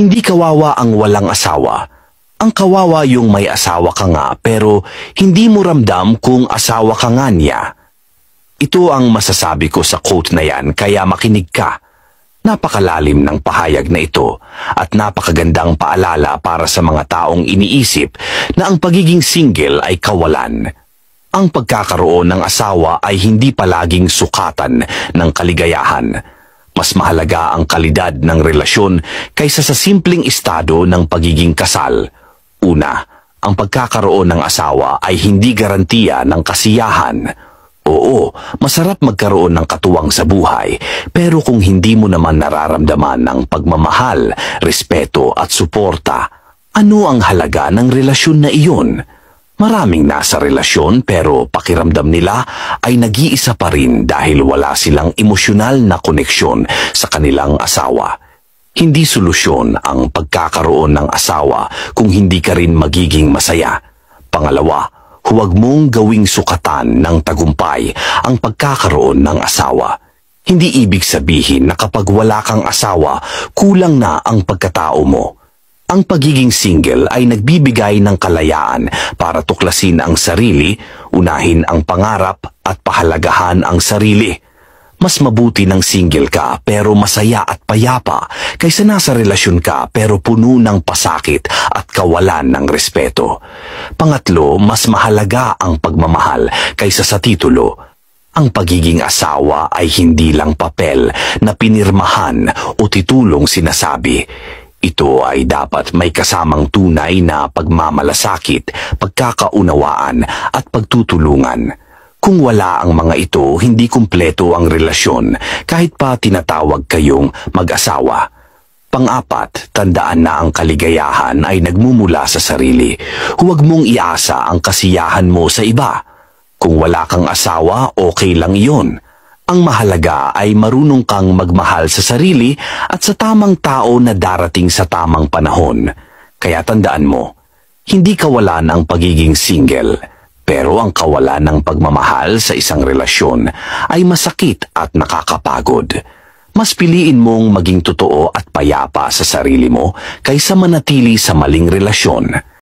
Hindi kawawa ang walang asawa. Ang kawawa yung may asawa ka nga pero hindi mo ramdam kung asawa ka nga niya. Ito ang masasabi ko sa quote na yan, kaya makinig ka. Napakalalim ng pahayag na ito at napakagandang paalala para sa mga taong iniisip na ang pagiging single ay kawalan. Ang pagkakaroon ng asawa ay hindi palaging sukatan ng kaligayahan. Mas mahalaga ang kalidad ng relasyon kaysa sa simpleng estado ng pagiging kasal. Una, ang pagkakaroon ng asawa ay hindi garantiya ng kasiyahan. Oo, masarap magkaroon ng katuwang sa buhay, pero kung hindi mo naman nararamdaman ng pagmamahal, respeto at suporta, ano ang halaga ng relasyon na iyon? Maraming nasa relasyon pero pakiramdam nila ay nag-iisa pa rin dahil wala silang emosyonal na koneksyon sa kanilang asawa. Hindi solusyon ang pagkakaroon ng asawa kung hindi ka rin magiging masaya. Pangalawa, huwag mong gawing sukatan ng tagumpay ang pagkakaroon ng asawa. Hindi ibig sabihin na kapag wala kang asawa, kulang na ang pagkatao mo. Ang pagiging single ay nagbibigay ng kalayaan para tuklasin ang sarili, unahin ang pangarap at pahalagahan ang sarili. Mas mabuti ng single ka pero masaya at payapa kaysa nasa relasyon ka pero puno ng pasakit at kawalan ng respeto. Pangatlo, mas mahalaga ang pagmamahal kaysa sa titulo. Ang pagiging asawa ay hindi lang papel na pinirmahan o titulong sinasabi. Ito ay dapat may kasamang tunay na pagmamalasakit, pagkakaunawaan at pagtutulungan. Kung wala ang mga ito, hindi kumpleto ang relasyon kahit pa tinatawag kayong mag-asawa. Pang-apat, tandaan na ang kaligayahan ay nagmumula sa sarili. Huwag mong iasa ang kasiyahan mo sa iba. Kung wala kang asawa, okay lang iyon. Ang mahalaga ay marunong kang magmahal sa sarili at sa tamang tao na darating sa tamang panahon. Kaya tandaan mo, hindi kawalan ang pagiging single. Pero ang kawalan ng pagmamahal sa isang relasyon ay masakit at nakakapagod. Mas piliin mong maging totoo at payapa sa sarili mo kaysa manatili sa maling relasyon.